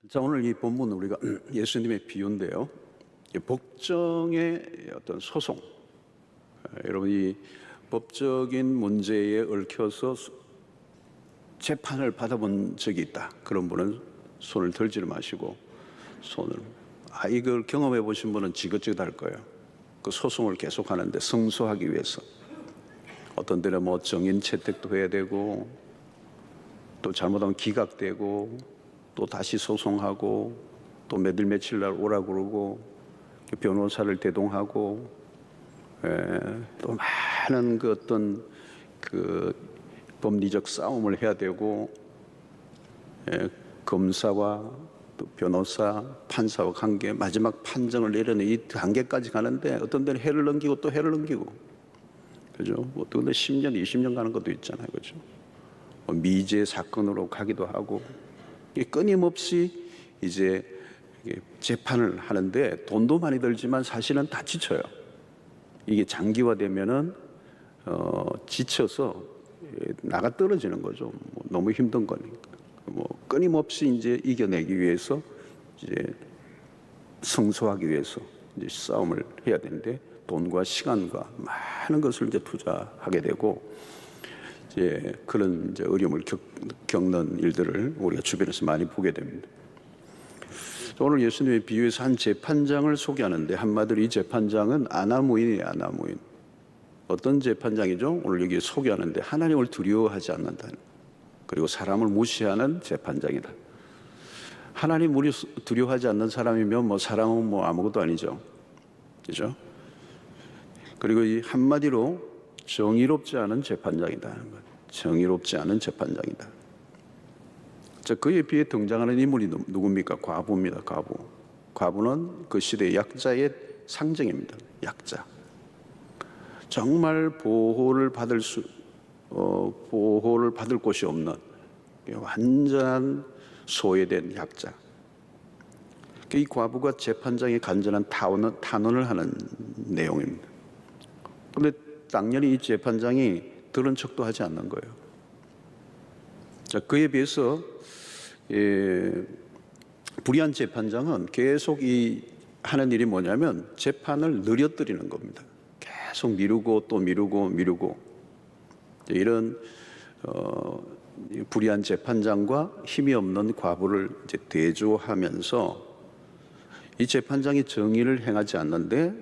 자, 오늘 이 본문은 우리가 예수님의 비유인데요. 법정의 어떤 소송, 여러분 이 법적인 문제에 얽혀서 재판을 받아본 적이 있다. 그런 분은 손을 들지를 마시고 이걸 경험해 보신 분은 지긋지긋할 거예요. 그 소송을 계속하는데 승소하기 위해서 어떤 데는 뭐 정인 채택도 해야 되고 또 잘못하면 기각되고 또 다시 소송하고 또 몇일 며칠 날 오라고 그러고 변호사를 대동하고 또 많은 그 어떤 그 법리적 싸움을 해야 되고 검사와 또 변호사, 판사와 관계, 마지막 판정을 내려는 이 단계까지 가는데 어떤 데는 해를 넘기고 또 해를 넘기고, 그죠? 어떤 데 10년, 20년 가는 것도 있잖아요, 그죠? 미제 사건으로 가기도 하고, 끊임없이 이제 재판을 하는데 돈도 많이 들지만 사실은 다 지쳐요. 이게 장기화되면은 지쳐서 나가 떨어지는 거죠. 너무 힘든 거니까. 끊임없이 이제 이겨내기 위해서 이제 승소하기 위해서 이제 싸움을 해야 되는데 돈과 시간과 많은 것을 이제 투자하게 되고 이제 그런 이제 어려움을 겪는 일들을 우리가 주변에서 많이 보게 됩니다. 오늘 예수님의 비유에서 한 재판장을 소개하는데 한마디로 이 재판장은 아나무인이에요. 아나무인. 어떤 재판장이죠? 오늘 여기 소개하는데 하나님을 두려워하지 않는다는, 그리고 사람을 무시하는 재판장이다. 하나님 우리 두려워하지 않는 사람이면 뭐 사람은 뭐 아무것도 아니죠. 그죠? 그리고 이 한마디로 정의롭지 않은 재판장이다. 정의롭지 않은 재판장이다. 자, 그에 비해 등장하는 인물이 누굽니까? 과부입니다. 과부. 과부는 그 시대의 약자의 상징입니다. 약자. 정말 보호를 받을 곳이 없는 완전한 소외된 약자. 이 과부가 재판장에 간절한 탄원을 하는 내용입니다. 그런데 당연히 이 재판장이 들은 척도 하지 않는 거예요. 자, 그에 비해서 불의한 재판장은 계속 하는 일이 뭐냐면 재판을 느려뜨리는 겁니다. 계속 미루고 또 미루고 이런 불의한 재판장과 힘이 없는 과부를 이제 대조하면서 이 재판장이 정의를 행하지 않는데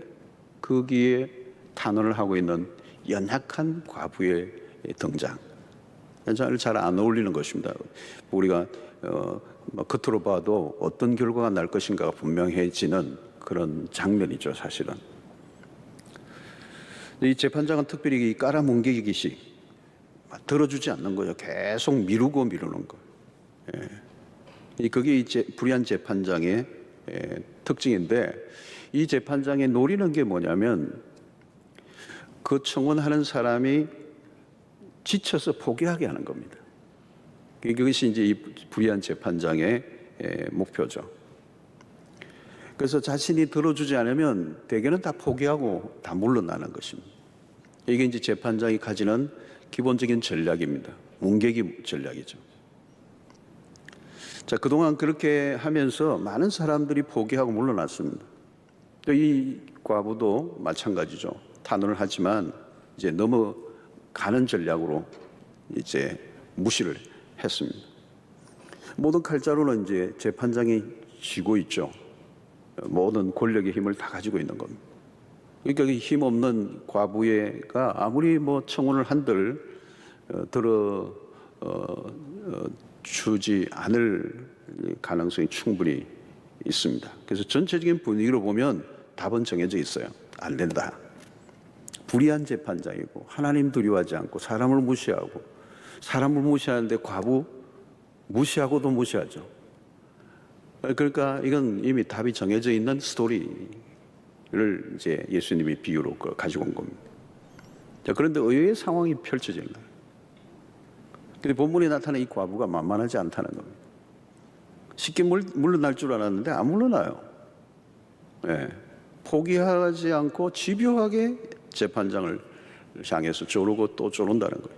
거기에 탄원을 하고 있는 연약한 과부의 등장. 잘 안 어울리는 것입니다. 우리가 겉으로 봐도 어떤 결과가 날 것인가가 분명해지는 그런 장면이죠, 사실은. 이 재판장은 특별히 깔아뭉개기식 들어주지 않는 거예요. 계속 미루는 거예요. 그게 불의한 재판장의 특징인데, 이 재판장의 노리는 게 뭐냐면 그 청원하는 사람이 지쳐서 포기하게 하는 겁니다. 그것이 이제 이 불의한 재판장의 목표죠. 그래서 자신이 들어주지 않으면 대개는 다 포기하고 다 물러나는 것입니다. 이게 이제 재판장이 가지는 기본적인 전략입니다. 뭉개기 전략이죠. 자, 그동안 그렇게 하면서 많은 사람들이 포기하고 물러났습니다. 또 이 과부도 마찬가지죠. 탄원을 하지만 이제 넘어가는 전략으로 이제 무시를 했습니다. 모든 칼자루는 이제 재판장이 쥐고 있죠. 모든 권력의 힘을 다 가지고 있는 겁니다. 그러니까 힘없는 과부가 아무리 뭐 청원을 한들 주지 않을 가능성이 충분히 있습니다. 그래서 전체적인 분위기로 보면 답은 정해져 있어요. 안 된다. 불의한 재판장이고 하나님 두려워하지 않고 사람을 무시하는데 과부 무시하고도 무시하죠. 그러니까 이건 이미 답이 정해져 있는 스토리를 이제 예수님이 비유로 가지고 온 겁니다. 자, 그런데 의외의 상황이 펼쳐지는 거예요. 근데 본문에 나타난 이 과부가 만만하지 않다는 겁니다. 쉽게 물러날 줄 알았는데 안 물러나요. 포기하지 않고 집요하게 재판장을 향해서 조르고 또 조른다는 거예요.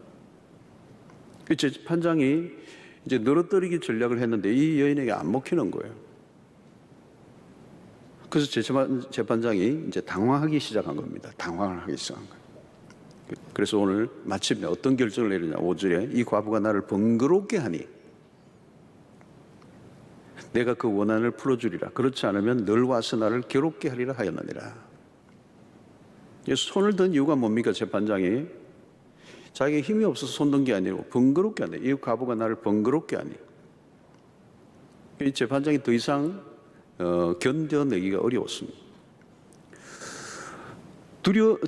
그 재판장이 이제 늘어뜨리기 전략을 했는데 이 여인에게 안 먹히는 거예요. 그래서 재판장이 이제 당황하기 시작한 겁니다. 당황을 하기 시작한 거예요. 그래서 오늘 마침내 어떤 결정을 내리냐. 5절에 이 과부가 나를 번거롭게 하니 내가 그 원한을 풀어주리라. 그렇지 않으면 늘 와서 나를 괴롭게 하리라 하였느니라. 손을 든 이유가 뭡니까? 재판장이 자기가 힘이 없어서 손 든 게 아니고 번거롭게 하니, 이 과부가 나를 번거롭게 하니. 이 재판장이 더 이상 견뎌내기가 어려웠습니다.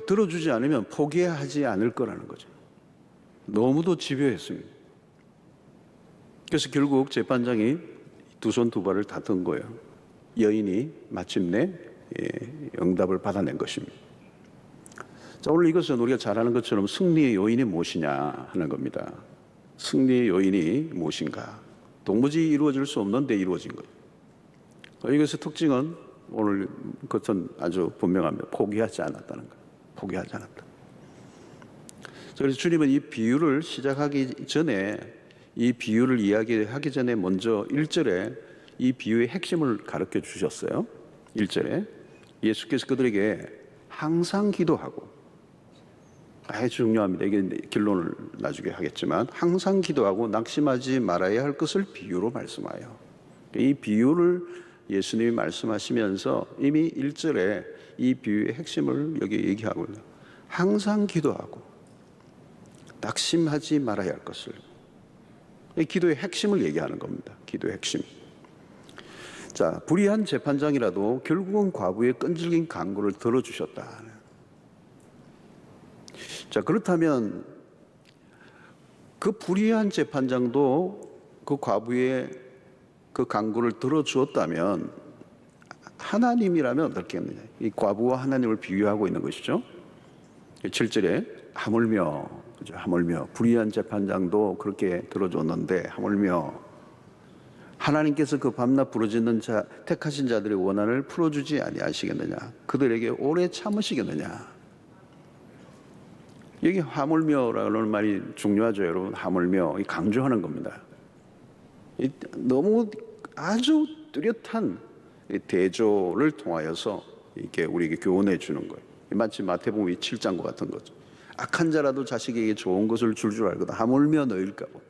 들어주지 않으면 포기하지 않을 거라는 거죠. 너무도 집요했습니다. 그래서 결국 재판장이 두 손 두 발을 다 든 거예요. 여인이 마침내 응답을 받아낸 것입니다. 자, 오늘 이것은 우리가 잘 아는 것처럼 승리의 요인이 무엇이냐 하는 겁니다. 승리의 요인이 무엇인가? 도무지 이루어질 수 없는데 이루어진 거예요. 이것의 특징은 오늘 그것은 아주 분명합니다. 포기하지 않았다는 거예요. 포기하지 않았다. 그래서 주님은 이 비유를 시작하기 전에, 이 비유를 이야기하기 전에 먼저 1절에 이 비유의 핵심을 가르쳐 주셨어요. 1절에 예수께서 그들에게 항상 기도하고, 아주 중요합니다. 이게 결론을 나중에 하겠지만, 항상 기도하고 낙심하지 말아야 할 것을 비유로 말씀하여. 이 비유를 예수님이 말씀하시면서 이미 1절에 이 비유의 핵심을 여기 얘기하고 있어요. 항상 기도하고 낙심하지 말아야 할 것을. 이 기도의 핵심을 얘기하는 겁니다. 기도의 핵심. 자, 불의한 재판장이라도 결국은 과부의 끈질긴 간구를 들어주셨다. 자, 그렇다면 그 불의한 재판장도 그 과부의 그 간구를 들어주었다면 하나님이라면 어떻겠느냐. 이 과부와 하나님을 비유하고 있는 것이죠. 7절에 하물며 불의한 재판장도 그렇게 들어줬는데 하물며 하나님께서 그 밤낮 부르짖는 자 택하신 자들의 원한을 풀어주지 아니하시겠느냐. 그들에게 오래 참으시겠느냐. 여기 하물며라는 말이 중요하죠, 여러분. 하물며 강조하는 겁니다. 너무 아주 뚜렷한 대조를 통하여서 이렇게 우리에게 교훈해 주는 거예요. 마치 마태복음 7장과 같은 거죠. 악한 자라도 자식에게 좋은 것을 줄 알거든 하물며 너일까 봐.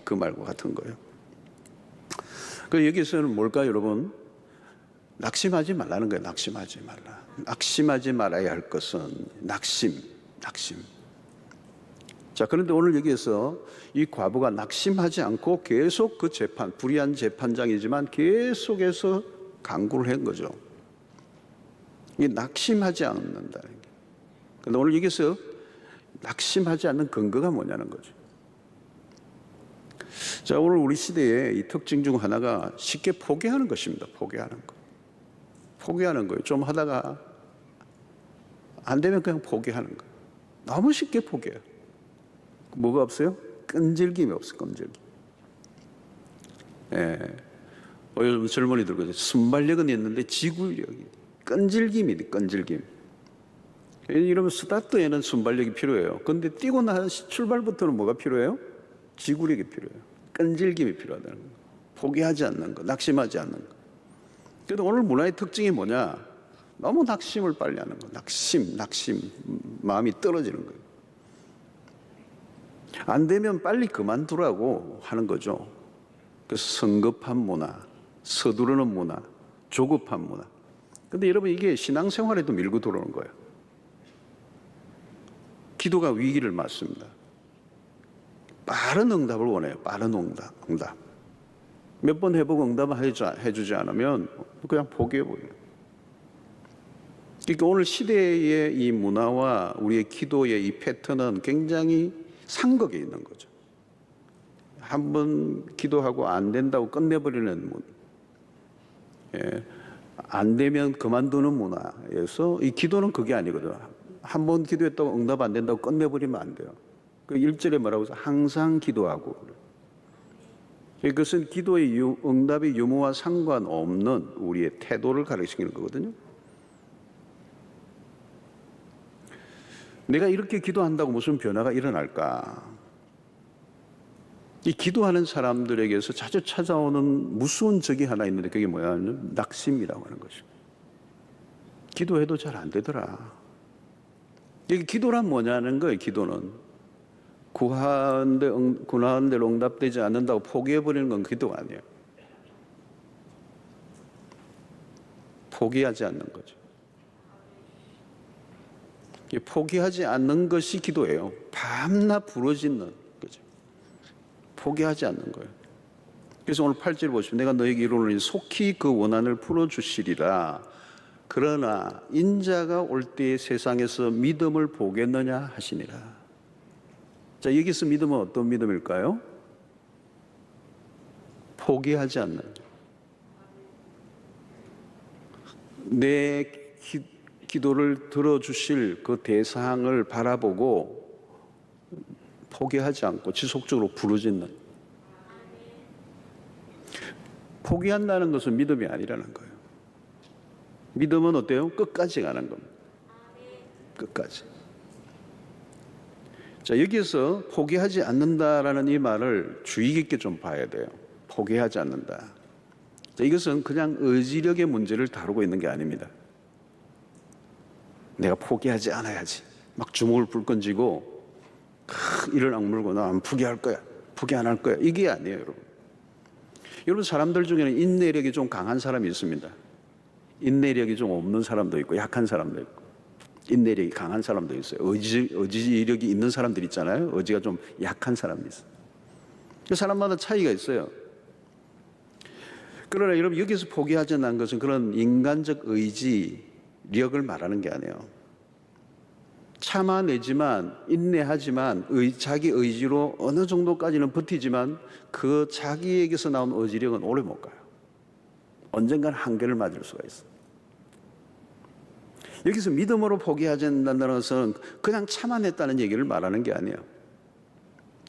그 말과 같은 거예요. 그 여기서는 뭘까요, 여러분? 낙심하지 말라는 거예요. 낙심하지 말라. 낙심하지 말아야 할 것은 낙심. 자, 그런데 오늘 여기에서 이 과부가 낙심하지 않고 계속 그 재판, 불의한 재판장이지만 계속해서 간구를 한 거죠. 이게 낙심하지 않는다는 게. 그런데 오늘 여기서 낙심하지 않는 근거가 뭐냐는 거죠. 자, 오늘 우리 시대의 이 특징 중 하나가 쉽게 포기하는 것입니다. 포기하는 거예요. 좀 하다가 안 되면 그냥 포기하는 거예요. 너무 쉽게 포기해요. 뭐가 없어요? 끈질김이 없어요. 끈질김. 요즘 젊은이들 그러죠. 순발력은 있는데 지구력이, 끈질김. 이러면 스타트에는 순발력이 필요해요. 그런데 뛰고 나서 출발부터는 뭐가 필요해요? 지구력이 필요해요. 끈질김이 필요하다는 거예요. 포기하지 않는 거, 낙심하지 않는 거. 그래도 오늘 문화의 특징이 뭐냐? 너무 낙심을 빨리 하는 거. 낙심. 마음이 떨어지는 거예요. 안 되면 빨리 그만두라고 하는 거죠. 그래서 성급한 문화, 서두르는 문화, 조급한 문화. 근데 여러분, 이게 신앙생활에도 밀고 들어오는 거예요. 기도가 위기를 맞습니다. 빠른 응답을 원해요. 빠른 응답. 몇 번 해보고 응답을 해주지 않으면 그냥 포기해버려요. 그러니까 오늘 시대의 이 문화와 우리의 기도의 이 패턴은 굉장히 상극에 있는 거죠. 한 번 기도하고 안 된다고 끝내버리는 문화. 안 되면 그만두는 문화에서 이 기도는 그게 아니거든. 한 번 기도했다고 응답 안 된다고 끝내버리면 안 돼요. 그 1절에 뭐라고 해서 항상 기도하고. 그것은 기도의 응답의 유무와 상관없는 우리의 태도를 가르치는 거거든요. 내가 이렇게 기도한다고 무슨 변화가 일어날까? 이 기도하는 사람들에게서 자주 찾아오는 무서운 적이 하나 있는데 그게 뭐야? 낙심이라고 하는 것이죠. 기도해도 잘 안 되더라. 여기 기도란 뭐냐는 거예요. 기도는 구하는 대로 응답되지 않는다고 포기해버리는 건 기도가 아니에요. 포기하지 않는 거죠. 포기하지 않는 것이 기도예요. 밤낮 부르짖는 거죠. 포기하지 않는 거예요. 그래서 오늘 8절 보시면 내가 너에게 이르노니 속히 그 원한을 풀어주시리라. 그러나 인자가 올 때에 세상에서 믿음을 보겠느냐 하시니라. 자, 여기서 믿음은 어떤 믿음일까요? 포기하지 않는, 내 기도를 들어주실 그 대상을 바라보고 포기하지 않고 지속적으로 부르짖는. 포기한다는 것은 믿음이 아니라는 거예요. 믿음은 어때요? 끝까지 가는 겁니다. 끝까지. 자, 여기에서 포기하지 않는다라는 이 말을 주의 깊게 좀 봐야 돼요. 포기하지 않는다. 자, 이것은 그냥 의지력의 문제를 다루고 있는 게 아닙니다. 내가 포기하지 않아야지. 막 주먹을 불끈 쥐고 이를 악물고 나 안 포기할 거야. 포기 안 할 거야. 이게 아니에요, 여러분. 여러분, 사람들 중에는 인내력이 좀 강한 사람이 있습니다. 인내력이 좀 없는 사람도 있고 약한 사람도 있고 인내력이 강한 사람도 있어요. 의지력이 있는 사람들 있잖아요. 의지가 좀 약한 사람이 있어요. 그 사람마다 차이가 있어요. 그러나 여러분, 여기서 포기하지 않는 것은 그런 인간적 의지력을 말하는 게 아니에요. 참아내지만, 인내하지만, 자기 의지로 어느 정도까지는 버티지만 그 자기에게서 나온 의지력은 오래 못 가요. 언젠가는 한계를 맞을 수가 있어요. 여기서 믿음으로 포기하지 않는다는 것은 그냥 참아냈다는 얘기를 말하는 게 아니에요.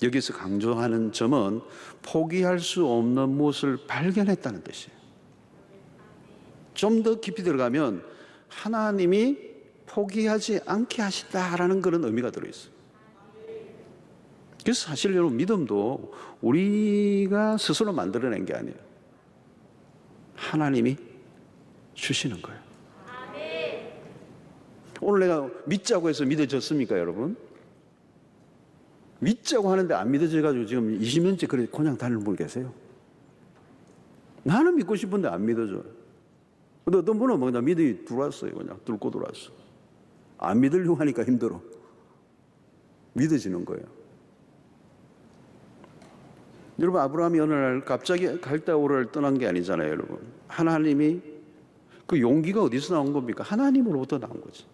여기서 강조하는 점은 포기할 수 없는 무엇을 발견했다는 뜻이에요. 좀 더 깊이 들어가면 하나님이 포기하지 않게 하신다라는 그런 의미가 들어있어요. 그래서 사실 여러분, 믿음도 우리가 스스로 만들어낸 게 아니에요. 하나님이 주시는 거예요. 오늘 내가 믿자고 해서 믿어졌습니까, 여러분? 믿자고 하는데 안 믿어져가지고 지금 20년째 그냥 다니는 분 계세요. 나는 믿고 싶은데 안 믿어져. 근데 어떤 분은 그냥 믿음이 들어왔어요. 그냥 뚫고 들어왔어. 안 믿으려고 하니까 힘들어. 믿어지는 거예요. 여러분, 아브라함이 어느 날 갑자기 갈대아우르를 떠난 게 아니잖아요, 여러분. 하나님이, 그 용기가 어디서 나온 겁니까? 하나님으로부터 나온 거지.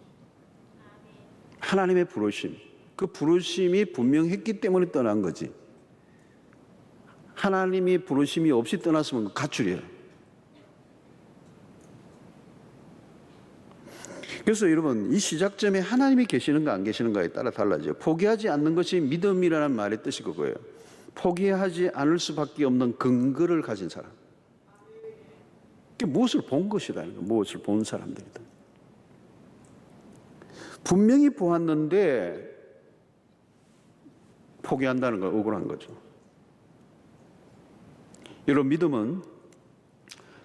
하나님의 부르심, 그 부르심이 분명했기 때문에 떠난 거지. 하나님이 부르심이 없이 떠났으면 가출이에요. 그래서 여러분, 이 시작점에 하나님이 계시는가 안 계시는가에 따라 달라져요. 포기하지 않는 것이 믿음이라는 말의 뜻이 그거예요. 포기하지 않을 수밖에 없는 근거를 가진 사람. 그게 무엇을 본 것이다. 무엇을 본 사람들이다. 분명히 보았는데 포기한다는 건 억울한 거죠. 여러분, 믿음은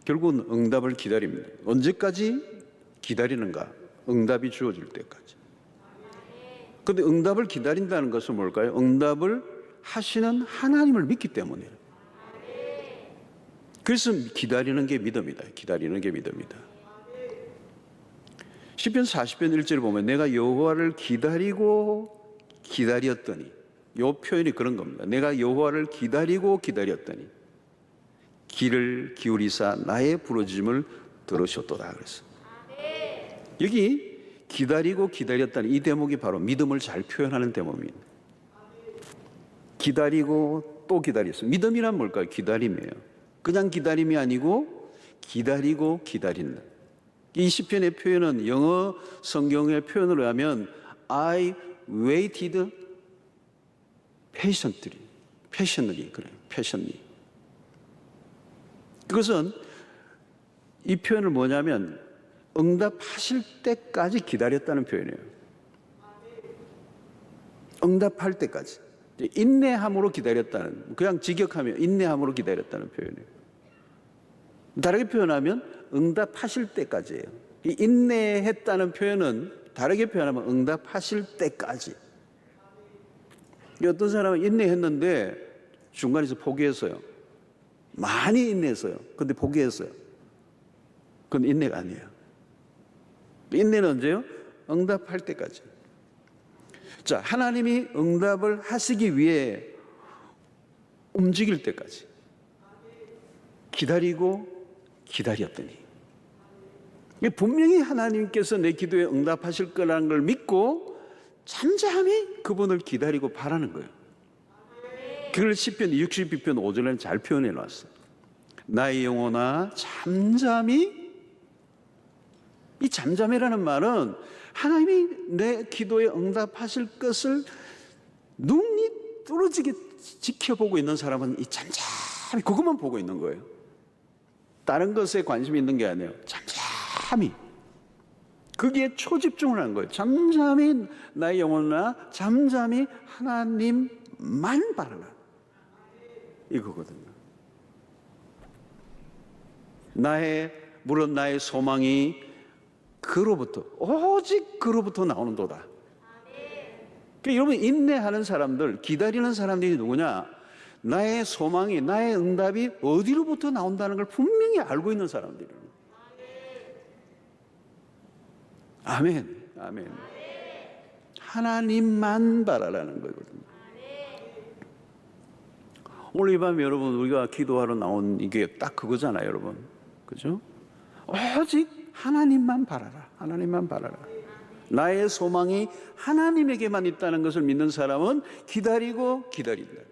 결국은 응답을 기다립니다. 언제까지 기다리는가? 응답이 주어질 때까지. 그런데 응답을 기다린다는 것은 뭘까요? 응답을 하시는 하나님을 믿기 때문이에요. 그래서 기다리는 게 믿음이다. 기다리는 게 믿음이다. 시편 40편 1절을 보면 내가 여호와를 기다리고 기다렸더니, 이 표현이 그런 겁니다. 내가 여호와를 기다리고 기다렸더니 귀를 기울이사 나의 부르짖음을 들으셨도다 그랬어요. 여기 기다리고 기다렸다는 이 대목이 바로 믿음을 잘 표현하는 대목입니다. 기다리고 또 기다렸어요. 믿음이란 뭘까요? 기다림이에요. 그냥 기다림이 아니고 기다리고 기다린다. 이 시편의 표현은 영어 성경의 표현으로 하면 I waited patiently 그래요. patiently. 그것은 이 표현을 뭐냐면 응답하실 때까지 기다렸다는 표현이에요. 응답할 때까지. 인내함으로 기다렸다는, 그냥 직역하면 인내함으로 기다렸다는 표현이에요. 다르게 표현하면 응답하실 때까지예요. 이 인내했다는 표현은 다르게 표현하면 응답하실 때까지. 어떤 사람은 인내했는데 중간에서 포기했어요. 많이 인내했어요. 근데 포기했어요. 그건 인내가 아니에요. 인내는 언제요? 응답할 때까지. 자, 하나님이 응답을 하시기 위해 움직일 때까지 기다리고 기다렸더니, 분명히 하나님께서 내 기도에 응답하실 거라는 걸 믿고 잠잠히 그분을 기다리고 바라는 거예요. 그걸 시편 62편 5절에는 잘 표현해 놨어요. 나의 영혼아 잠잠히. 이 잠잠이라는 말은 하나님이 내 기도에 응답하실 것을 눈이 뚫어지게 지켜보고 있는 사람은 이 잠잠히 그것만 보고 있는 거예요. 다른 것에 관심이 있는 게 아니에요. 잠잠히. 거기에 초집중을 하는 거예요. 잠잠히 나의 영혼아 잠잠히 하나님만 바라라. 이거거든요. 물론 나의 소망이 그로부터, 오직 그로부터 나오는도다. 그러니까 여러분, 인내하는 사람들, 기다리는 사람들이 누구냐? 나의 소망이, 나의 응답이 어디로부터 나온다는 걸 분명히 알고 있는 사람들이에요. 아멘, 아멘. 하나님만 바라라는 거거든요. 오늘 이 밤 여러분, 우리가 기도하러 나온 이게 딱 그거잖아요, 여러분. 그죠? 오직 하나님만 바라라. 하나님만 바라라. 나의 소망이 하나님에게만 있다는 것을 믿는 사람은 기다리고 기다린다.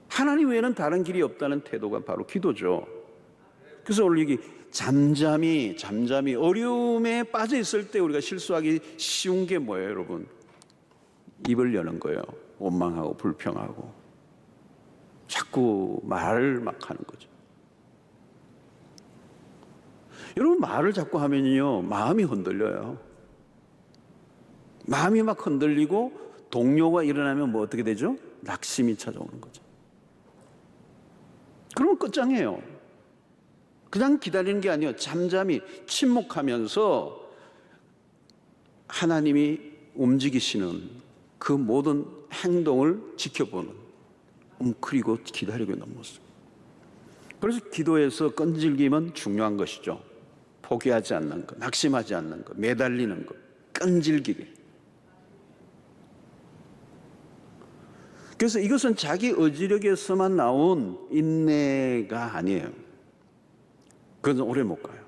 하나님 외에는 다른 길이 없다는 태도가 바로 기도죠. 그래서 오늘 여기 잠잠히 어려움에 빠져 있을 때 우리가 실수하기 쉬운 게 뭐예요, 여러분? 입을 여는 거예요. 원망하고 불평하고 자꾸 말을 막 하는 거죠. 여러분, 말을 자꾸 하면요 마음이 흔들려요. 마음이 막 흔들리고 동요가 일어나면 뭐 어떻게 되죠? 낙심이 찾아오는 거죠. 그러면 끝장이에요. 그냥 기다리는 게 아니에요. 잠잠히 침묵하면서 하나님이 움직이시는 그 모든 행동을 지켜보는, 웅크리고 기다리고 있는 모습. 그래서 기도에서 끈질김은 중요한 것이죠. 포기하지 않는 것, 낙심하지 않는 것, 매달리는 것, 끈질기게. 그래서 이것은 자기 의지력에서만 나온 인내가 아니에요. 그건 오래 못 가요.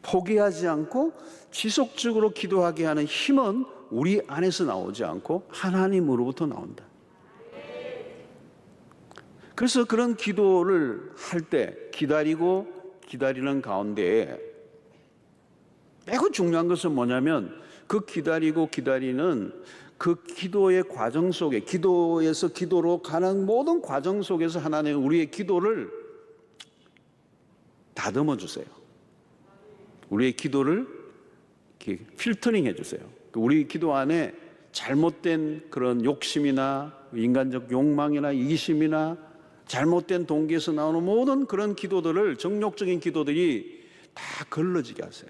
포기하지 않고 지속적으로 기도하게 하는 힘은 우리 안에서 나오지 않고 하나님으로부터 나온다. 그래서 그런 기도를 할 때 기다리고 기다리는 가운데 매우 중요한 것은 뭐냐면 그 기다리고 기다리는 그 기도의 과정 속에, 기도에서 기도로 가는 모든 과정 속에서 하나님은 우리의 기도를 다듬어 주세요. 우리의 기도를 이렇게 필터링 해 주세요. 우리 기도 안에 잘못된 그런 욕심이나 인간적 욕망이나 이기심이나 잘못된 동기에서 나오는 모든 그런 기도들을, 정욕적인 기도들이 다 걸러지게 하세요.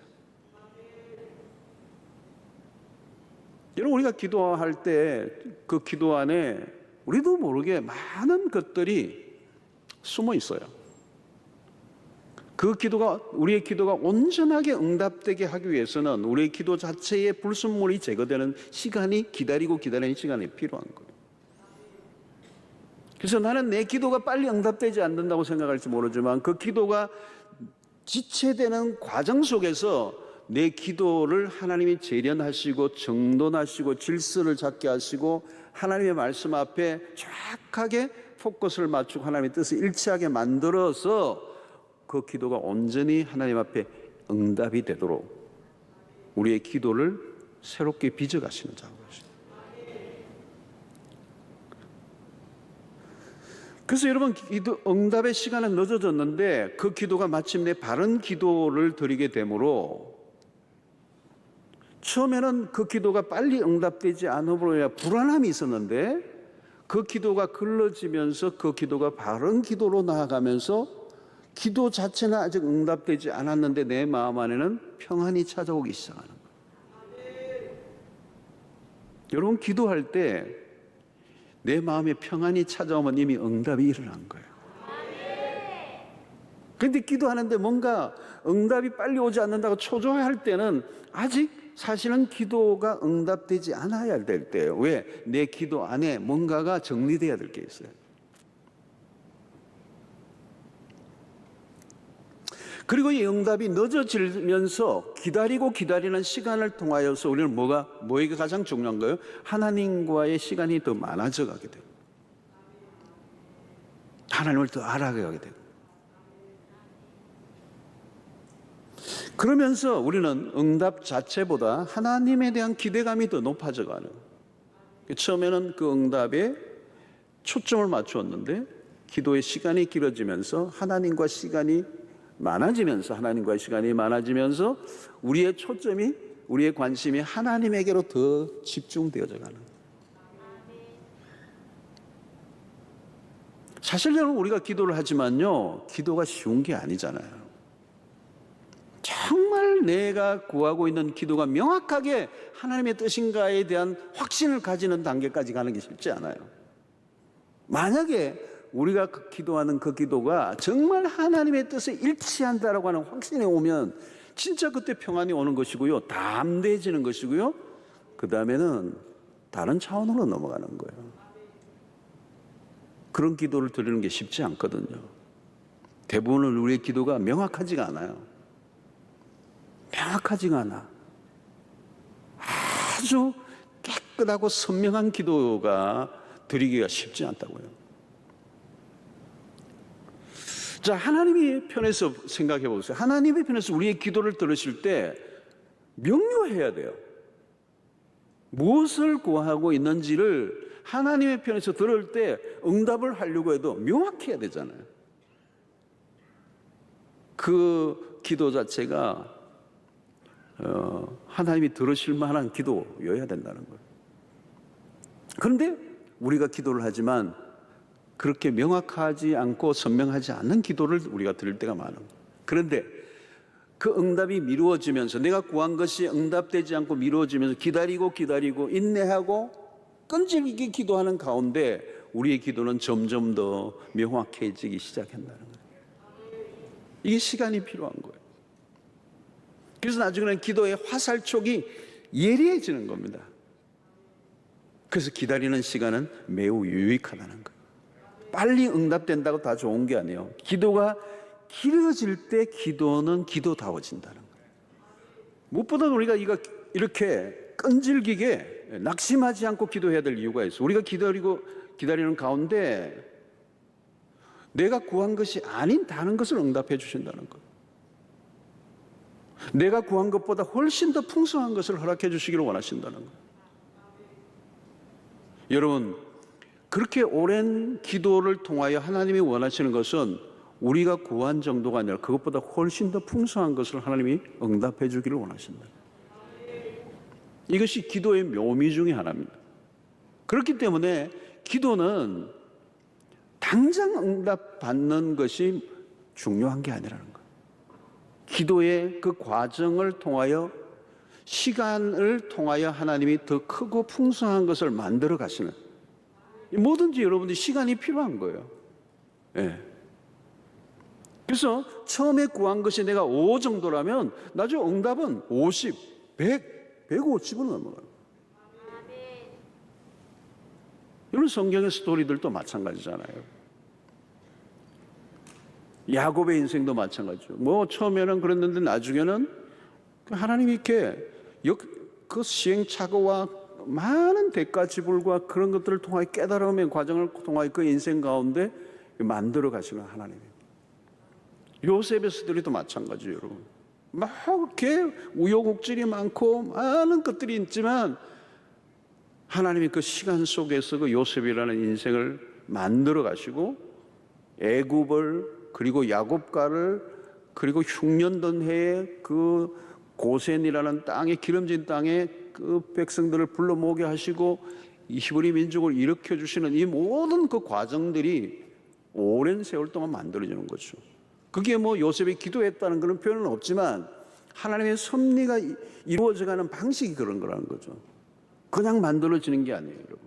여러분, 우리가 기도할 때 그 기도 안에 우리도 모르게 많은 것들이 숨어 있어요. 그 기도가, 우리의 기도가 온전하게 응답되게 하기 위해서는 우리의 기도 자체의 불순물이 제거되는 시간이, 기다리고 기다리는 시간이 필요한 거예요. 그래서 나는 내 기도가 빨리 응답되지 않는다고 생각할지 모르지만 그 기도가 지체되는 과정 속에서 내 기도를 하나님이 재련하시고 정돈하시고 질서를 잡게 하시고 하나님의 말씀 앞에 정확하게 포커스를 맞추고 하나님의 뜻을 일치하게 만들어서 그 기도가 온전히 하나님 앞에 응답이 되도록 우리의 기도를 새롭게 빚어가시는 작업이죠. 그래서 여러분, 기도 응답의 시간은 늦어졌는데 그 기도가 마침내 바른 기도를 드리게 되므로 처음에는 그 기도가 빨리 응답되지 않음으로 인해 불안함이 있었는데 그 기도가 글러지면서 그 기도가 바른 기도로 나아가면서 기도 자체는 아직 응답되지 않았는데 내 마음 안에는 평안이 찾아오기 시작하는 거예요. 여러분, 기도할 때 내 마음에 평안이 찾아오면 이미 응답이 일어난 거예요. 그런데 기도하는데 뭔가 응답이 빨리 오지 않는다고 초조해할 때는 아직 사실은 기도가 응답되지 않아야 될 때예요. 왜? 내 기도 안에 뭔가가 정리돼야 될 게 있어요. 그리고 이 응답이 늦어지면서 기다리는 시간을 통하여서 우리는 뭐가 가장 중요한 거예요? 하나님과의 시간이 더 많아져 가게 돼요. 하나님을 더 알아가게 돼요. 그러면서 우리는 응답 자체보다 하나님에 대한 기대감이 더 높아져 가는. 처음에는 그 응답에 초점을 맞추었는데 기도의 시간이 길어지면서 하나님과의 시간이 많아지면서 우리의 초점이, 우리의 관심이 하나님에게로 더 집중되어져 가는. 사실 여러분, 우리가 기도를 하지만요, 기도가 쉬운 게 아니잖아요. 정말 내가 구하고 있는 기도가 명확하게 하나님의 뜻인가에 대한 확신을 가지는 단계까지 가는 게 쉽지 않아요. 만약에 우리가 기도하는 그 기도가 정말 하나님의 뜻에 일치한다라고 하는 확신이 오면 진짜 그때 평안이 오는 것이고요, 담대해지는 것이고요, 그 다음에는 다른 차원으로 넘어가는 거예요. 그런 기도를 드리는 게 쉽지 않거든요. 대부분은 우리의 기도가 명확하지가 않아요. 아주 깨끗하고 선명한 기도가 드리기가 쉽지 않다고요. 자, 하나님의 편에서 생각해 보세요. 하나님의 편에서 우리의 기도를 들으실 때 명료해야 돼요. 무엇을 구하고 있는지를 하나님의 편에서 들을 때 응답을 하려고 해도 명확해야 되잖아요. 그 기도 자체가 하나님이 들으실 만한 기도여야 된다는 거예요. 그런데 우리가 기도를 하지만 그렇게 명확하지 않고 선명하지 않는 기도를 우리가 드릴 때가 많은 거예요. 그런데 그 응답이 미루어지면서, 내가 구한 것이 응답되지 않고 미루어지면서 기다리고 인내하고 끈질기게 기도하는 가운데 우리의 기도는 점점 더 명확해지기 시작한다는 거예요. 이게 시간이 필요한 거예요. 그래서 나중에는 기도의 화살촉이 예리해지는 겁니다. 그래서 기다리는 시간은 매우 유익하다는 거예요. 빨리 응답된다고 다 좋은 게 아니에요. 기도가 길어질 때 기도는 기도다워진다는 거예요. 무엇보다 우리가 이렇게 끈질기게 낙심하지 않고 기도해야 될 이유가 있어요. 우리가 기다리는 가운데 내가 구한 것이 아닌 다른 것을 응답해 주신다는 거예요. 내가 구한 것보다 훨씬 더 풍성한 것을 허락해 주시기를 원하신다는 거예요. 여러분, 그렇게 오랜 기도를 통하여 하나님이 원하시는 것은 우리가 구한 정도가 아니라 그것보다 훨씬 더 풍성한 것을 하나님이 응답해 주기를 원하신다. 이것이 기도의 묘미 중에 하나입니다. 그렇기 때문에 기도는 당장 응답받는 것이 중요한 게 아니라는 거예요. 기도의 그 과정을 통하여, 시간을 통하여 하나님이 더 크고 풍성한 것을 만들어 가시는, 뭐든지 여러분들이 시간이 필요한 거예요. 예. 그래서 처음에 구한 것이 내가 5 정도라면 나중에 응답은 50, 100, 150으로 넘어가요. 여러분, 성경의 스토리들도 마찬가지잖아요. 야곱의 인생도 마찬가지죠. 처음에는 그랬는데 나중에는 하나님이 이렇게 그 시행착오와 많은 대가 지불과 그런 것들을 통하여 깨달음의 과정을 통하여 그 인생 가운데 만들어 가시는 하나님이에요. 요셉의 스토리도 마찬가지예요, 여러분. 막 이렇게 우여곡절이 많고 많은 것들이 있지만 하나님이 그 시간 속에서 그 요셉이라는 인생을 만들어 가시고 애굽을, 그리고 야곱가를, 그리고 흉년던 해에 그 고센이라는 땅에, 기름진 땅에 그 백성들을 불러 모게 하시고 히브리 민족을 일으켜 주시는 이 모든 그 과정들이 오랜 세월 동안 만들어지는 거죠. 그게 뭐 요셉이 기도했다는 그런 표현은 없지만 하나님의 섭리가 이루어져가는 방식이 그런 거라는 거죠. 그냥 만들어지는 게 아니에요, 여러분.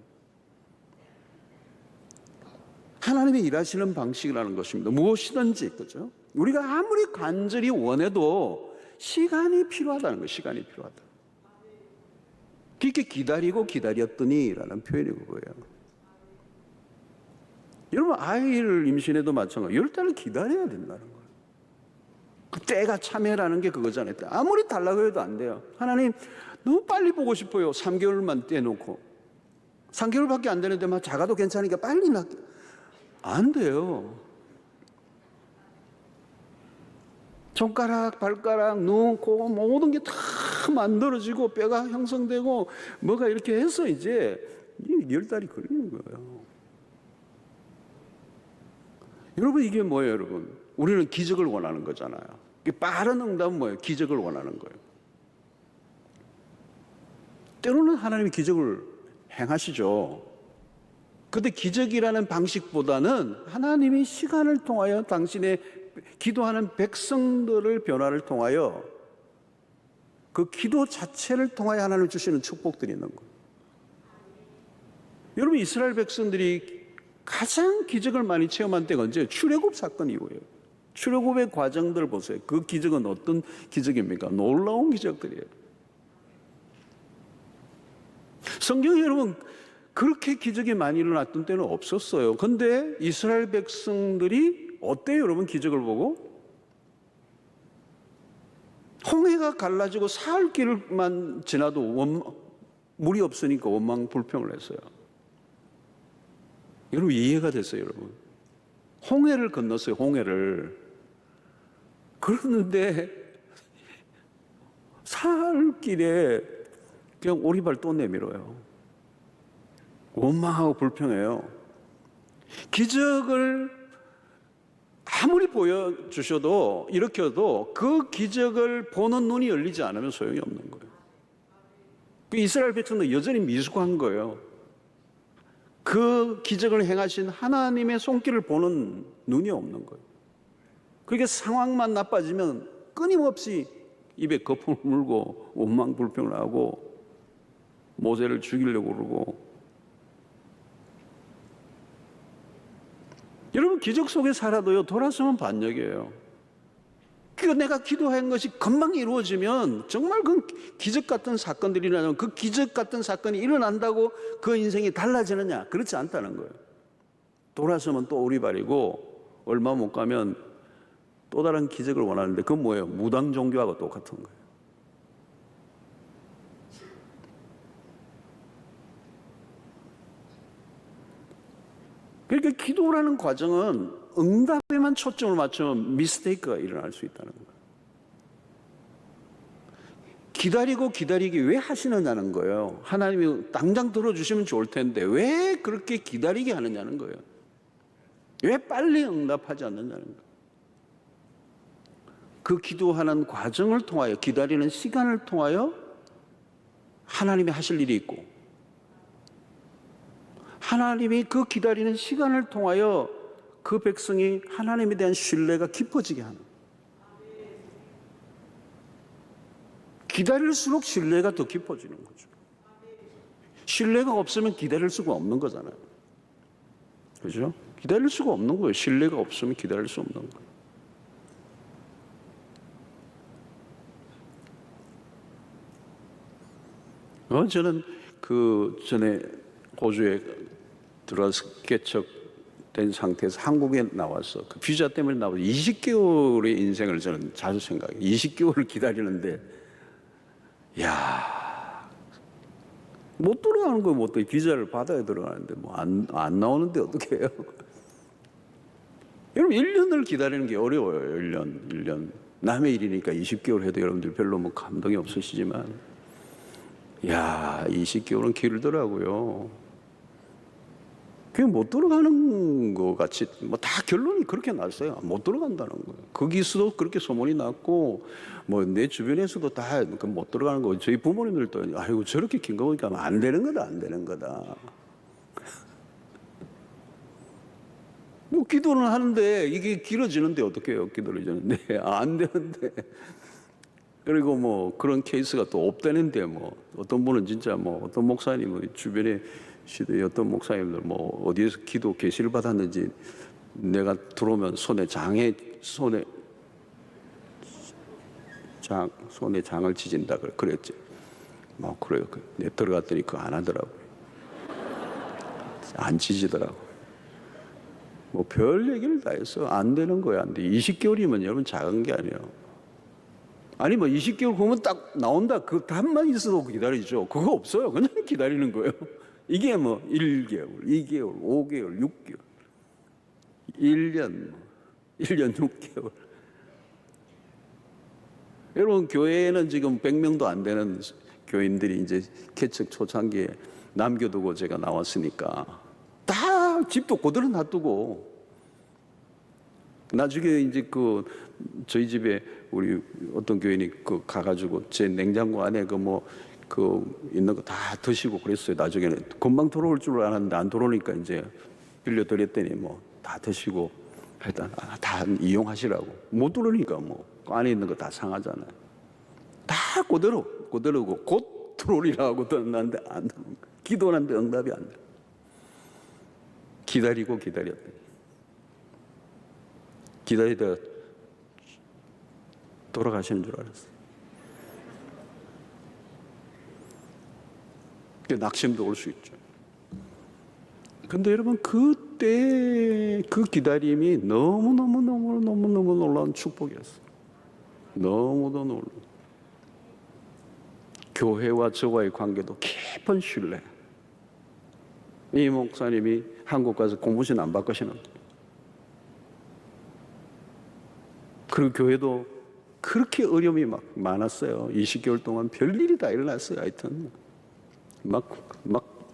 하나님이 일하시는 방식이라는 것입니다. 무엇이든지, 그죠? 우리가 아무리 간절히 원해도 시간이 필요하다는 거예요. 시간이 필요하다. 그렇게 기다리고 기다렸더니 라는 표현이 그거예요. 여러분, 아이를 임신해도 마찬가지예요. 10달을 기다려야 된다는 거예요. 그 때가 참여라는 게 그거잖아요. 아무리 달라고 해도 안 돼요. 하나님, 너무 빨리 보고 싶어요. 3개월만 떼놓고. 3개월밖에 안 되는데 막 작아도 괜찮으니까 빨리 낳게. 안 돼요. 손가락, 발가락, 눈, 코 모든 게 다 만들어지고 뼈가 형성되고 뭐가 이렇게 해서 이제 10달이 걸리는 거예요. 여러분, 이게 뭐예요, 여러분? 우리는 기적을 원하는 거잖아요. 빠른 응답은 뭐예요? 기적을 원하는 거예요. 때로는 하나님이 기적을 행하시죠. 그런데 기적이라는 방식보다는 하나님이 시간을 통하여 당신의 기도하는 백성들을 변화를 통하여 그 기도 자체를 통하여 하나님 주시는 축복들이 있는 거예요. 여러분, 이스라엘 백성들이 가장 기적을 많이 체험한 때가 언제예요? 출애굽 사건 이후예요. 출애굽의 과정들 보세요. 그 기적은 어떤 기적입니까? 놀라운 기적들이에요. 성경에 여러분 그렇게 기적이 많이 일어났던 때는 없었어요. 그런데 이스라엘 백성들이 어때요, 여러분? 기적을 보고 홍해가 갈라지고 사흘길만 지나도 물이 없으니까 원망불평을 했어요. 여러분, 이해가 됐어요, 여러분? 홍해를 건넜어요, 홍해를. 그러는데 사흘길에 그냥 오리발 또 내밀어요. 원망하고 불평해요. 기적을 아무리 보여주셔도 일으켜도 그 기적을 보는 눈이 열리지 않으면 소용이 없는 거예요. 그 이스라엘 백성은 여전히 미숙한 거예요. 그 기적을 행하신 하나님의 손길을 보는 눈이 없는 거예요. 그러니까 상황만 나빠지면 끊임없이 입에 거품을 물고 원망불평을 하고 모세를 죽이려고 그러고. 여러분, 기적 속에 살아도요, 돌아서면 반역이에요. 그러니까 내가 기도한 것이 금방 이루어지면 정말 그 기적 같은 사건들이 일어나면 그 기적 같은 사건이 일어난다고 그 인생이 달라지느냐? 그렇지 않다는 거예요. 돌아서면 또 오리발이고 얼마 못 가면 또 다른 기적을 원하는데 그건 뭐예요? 무당 종교하고 똑같은 거예요. 그러니까 기도라는 과정은 응답에만 초점을 맞추면 미스테이크가 일어날 수 있다는 거예요. 기다리고 기다리기 왜 하시느냐는 거예요. 하나님이 당장 들어주시면 좋을 텐데 왜 그렇게 기다리게 하느냐는 거예요. 왜 빨리 응답하지 않느냐는 거예요. 그 기도하는 과정을 통하여, 기다리는 시간을 통하여 하나님이 하실 일이 있고, 하나님이 그 기다리는 시간을 통하여 그 백성이 하나님에 대한 신뢰가 깊어지게 하는. 기다릴수록 신뢰가 더 깊어지는 거죠. 신뢰가 없으면 기다릴 수가 없는 거잖아요. 그죠? 기다릴 수가 없는 거예요. 신뢰가 없으면 기다릴 수 없는 거예요. 저는 그 전에 호주에 들어와서 개척된 상태에서 한국에 나와서 그 비자 때문에 나와서 20개월의 인생을 저는 자주 생각해요. 20개월을 기다리는데, 야, 못 들어가는 거예요. 못 들어. 비자를 받아야 들어가는데 뭐 안 나오는데 어떻게 해요? 여러분, 1년을 기다리는 게 어려워요. 1년. 남의 일이니까 20개월 해도 여러분들 별로 뭐 감동이 없으시지만, 야, 20개월은 길더라고요. 그게 못 들어가는 것 같이 뭐 다 결론이 그렇게 났어요. 못 들어간다는 거예요. 거기서도 그렇게 소문이 났고 뭐 내 주변에서도 다 못 들어가는 거. 저희 부모님들도 아이고 저렇게 긴 거 보니까 안 되는 거다 안 되는 거다. 뭐 기도는 하는데 이게 길어지는데 어떻게 해요? 기도를 하는데 안 되는데. 그리고 뭐 그런 케이스가 또 없다는데 뭐 어떤 분은 진짜 뭐 어떤 목사님은 주변에 시대의 어떤 목사님들 뭐 어디에서 기도 계시를 받았는지 내가 들어오면 손에 장을 지진다 그랬지. 뭐 그래요. 내 들어갔더니 그거 안 하더라고요. 안 지지더라고. 뭐 별 얘기를 다 했어. 안 되는 거야. 안 돼. 20개월이면 여러분 작은 게 아니에요. 아니 뭐 20개월 보면 딱 나온다. 그 답만 있어도 기다리죠. 그거 없어요. 그냥 기다리는 거예요. 이게 뭐 1개월, 2개월, 5개월, 6개월, 1년 6개월. 여러분 교회에는 지금 100명도 안 되는 교인들이 이제 개척 초창기에 남겨두고 제가 나왔으니까 다 집도 그대로 놔두고 나중에 이제 그 저희 집에 우리 어떤 교인이 그 가가지고 제 냉장고 안에 그 있는 거 다 드시고 그랬어요. 나중에는 금방 돌아올 줄 알았는데 안 돌아오니까 이제 빌려드렸더니 뭐 다 드시고 일단 다 이용하시라고. 못 들어오니까 뭐 안에 있는 거 다 상하잖아요. 다 그대로고 곧 들어오리라고 들었는데 안 들어오는 거예요. 기도하는데 응답이 안 돼요. 기다리고 기다렸더니 기다리다가 돌아가시는 줄 알았어요. 낙심도 올 수 있죠. 근데 여러분 그때 그 기다림이 너무너무 놀라운 축복이었어요. 너무도 놀라운. 교회와 저와의 관계도 깊은 신뢰. 이 목사님이 한국 가서 공부신 안 바꾸시는. 그리고 교회도 그렇게 어려움이 막 많았어요. 20개월 동안 별일이 다 일어났어요. 하여튼 막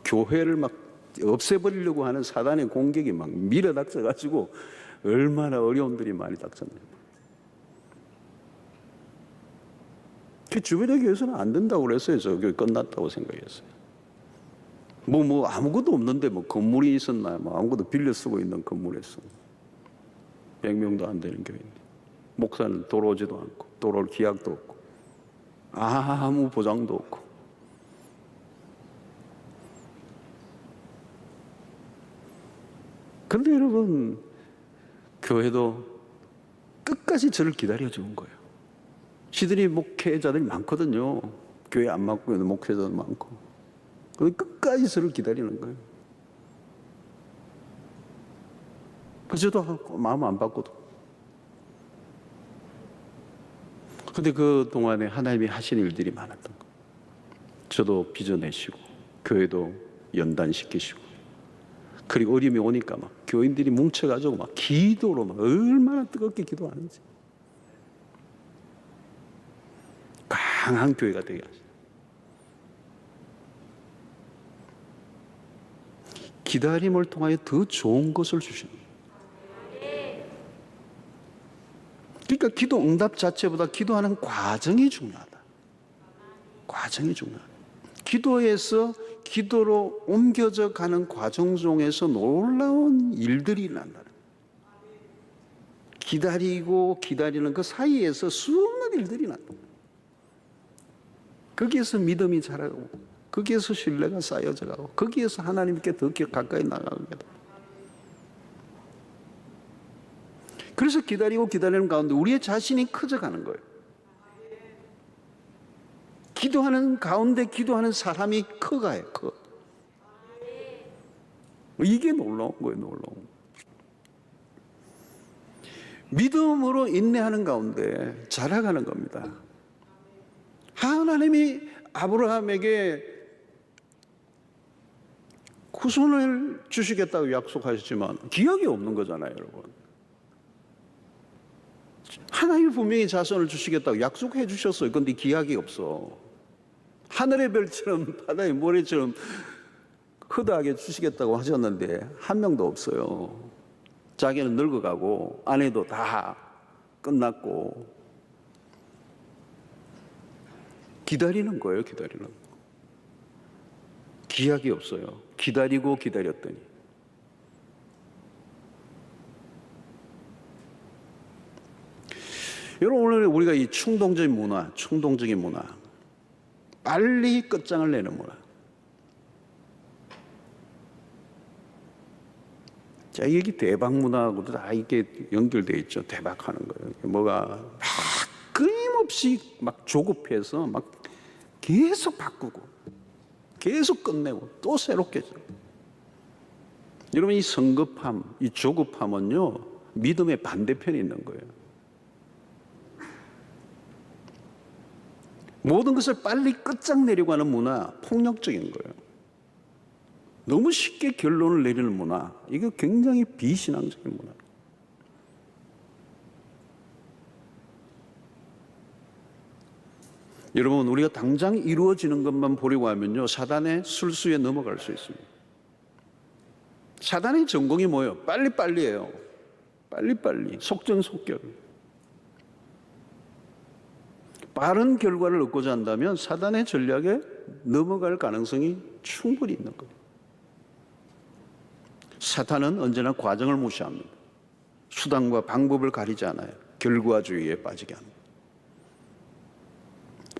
교회를 막 없애버리려고 하는 사단의 공격이 막 밀어닥쳐가지고 얼마나 어려움들이 많이 닥쳤나요. 그 주변의 교회에서는 안 된다고 그랬어요. 저 교회 끝났다고 생각했어요. 뭐 아무것도 없는데 뭐 건물이 있었나요? 뭐 아무것도 빌려 쓰고 있는 건물에서 100명도 안 되는 교회인데 목사는 돌아오지도 않고 돌아올 기약도 없고 아무 보장도 없고. 그런데 여러분 교회도 끝까지 저를 기다려주는 거예요. 시드니 목회자들이 많거든요. 교회 안 맡고 있는 목회자도 많고. 끝까지 저를 기다리는 거예요. 저도 마음 안 바꿔도. 근데 그 동안에 하나님이 하신 일들이 많았던 거예요. 저도 빚어내시고 교회도 연단시키시고 그리고 어려움이 오니까 막 교인들이 뭉쳐가지고 막 기도로 막 얼마나 뜨겁게 기도하는지 강한 교회가 되게 하시죠. 기다림을 통하여 더 좋은 것을 주시는 거예요. 그러니까 기도 응답 자체보다 기도하는 과정이 중요하다. 과정이 중요하다. 기도에서 기도로 옮겨져 가는 과정 중에서 놀라운 일들이 일어난다. 기다리고 기다리는 그 사이에서 수없는 일들이 난다. 거기에서 믿음이 자라고 거기에서 신뢰가 쌓여져 가고 거기에서 하나님께 더 가까이 나가게 돼. 그래서 기다리고 기다리는 가운데 우리의 자신이 커져가는 거예요. 기도하는 가운데 기도하는 사람이 커가요. 커. 이게 놀라운 거예요. 놀라운. 믿음으로 인내하는 가운데 자라가는 겁니다. 하나님이 아브라함에게 후손을 주시겠다고 약속하셨지만 기약이 없는 거잖아요, 여러분. 하나님이 분명히 자손을 주시겠다고 약속해 주셨어요. 그런데 기약이 없어. 하늘의 별처럼 바다의 모래처럼 허다하게 주시겠다고 하셨는데 한 명도 없어요. 자기는 늙어가고 아내도 다 끝났고 기다리는 거예요. 기다리는 거. 기약이 없어요. 기다리고 기다렸더니 여러분, 오늘 우리가 이 충동적인 문화, 빨리 끝장을 내는 문화. 자, 이게 대박 문화하고도 다 이게 연결되어 있죠. 대박하는 거예요. 뭐가 막 끊임없이 막 조급해서 막 계속 바꾸고, 계속 끝내고, 또 새롭게. 여러분, 이 성급함, 이 조급함은요, 믿음의 반대편에 있는 거예요. 모든 것을 빨리 끝장내려고 하는 문화, 폭력적인 거예요. 너무 쉽게 결론을 내리는 문화, 이거 굉장히 비신앙적인 문화. 여러분, 우리가 당장 이루어지는 것만 보려고 하면요, 사단의 술수에 넘어갈 수 있습니다. 사단의 전공이 뭐예요? 빨리빨리예요. 빨리빨리, 속전속결. 빠른 결과를 얻고자 한다면 사단의 전략에 넘어갈 가능성이 충분히 있는 거예요. 사탄은 언제나 과정을 무시합니다. 수단과 방법을 가리지 않아요. 결과주의에 빠지게 합니다.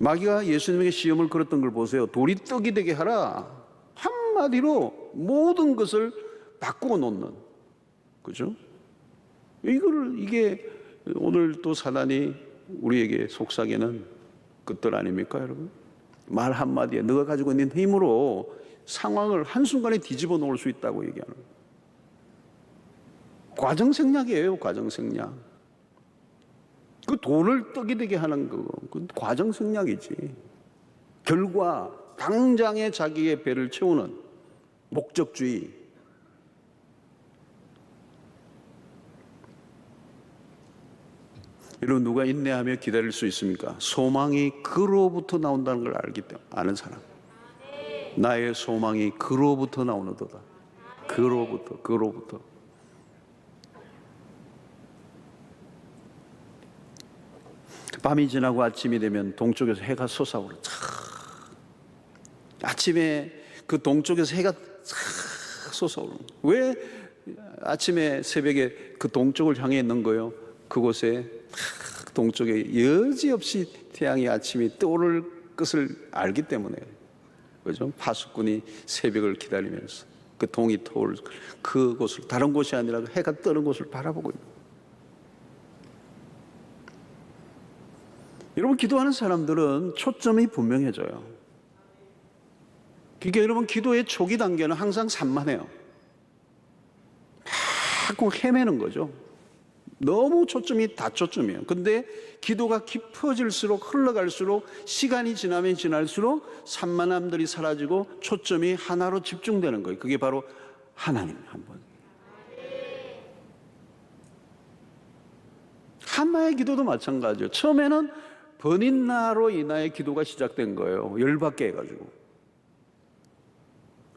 마귀가 예수님에게 시험을 걸었던 걸 보세요. 돌이 떡이 되게 하라. 한마디로 모든 것을 바꾸어 놓는. 그죠? 이게 오늘 또 사단이 우리에게 속삭이는 것들 아닙니까, 여러분? 말 한마디에 너가 가지고 있는 힘으로 상황을 한순간에 뒤집어 놓을 수 있다고 얘기하는 거예요. 과정생략이에요, 과정생략. 그 돈을 떡이 되게 하는 거, 그 과정생략이지. 결과, 당장에 자기의 배를 채우는 목적주의. 여러분, 누가 인내하며 기다릴 수 있습니까? 소망이 그로부터 나온다는 걸 알기 때문에, 아는 사람. 나의 소망이 그로부터 나오는도다. 그로부터. 밤이 지나고 아침이 되면 동쪽에서 해가 솟아오르. 아침에 그 동쪽에서 해가 솟아오르. 왜 아침에 새벽에 그 동쪽을 향해 있는 거예요? 그곳에 동쪽에 여지없이 태양이 아침이 떠오를 것을 알기 때문에, 그죠? 파수꾼이 새벽을 기다리면서 그 동이 터올 그곳을, 다른 곳이 아니라 해가 뜨는 곳을 바라보고 있는. 여러분, 기도하는 사람들은 초점이 분명해져요. 그러니까 여러분, 기도의 초기 단계는 항상 산만해요. 자꾸 헤매는 거죠. 너무 초점이 다 초점이에요. 근데 기도가 깊어질수록, 흘러갈수록, 시간이 지나면 지날수록 산만함들이 사라지고 초점이 하나로 집중되는 거예요. 그게 바로 하나님 한 번. 한나의 기도도 마찬가지예요. 처음에는 번인나로 인하여 기도가 시작된 거예요. 열받게 해가지고.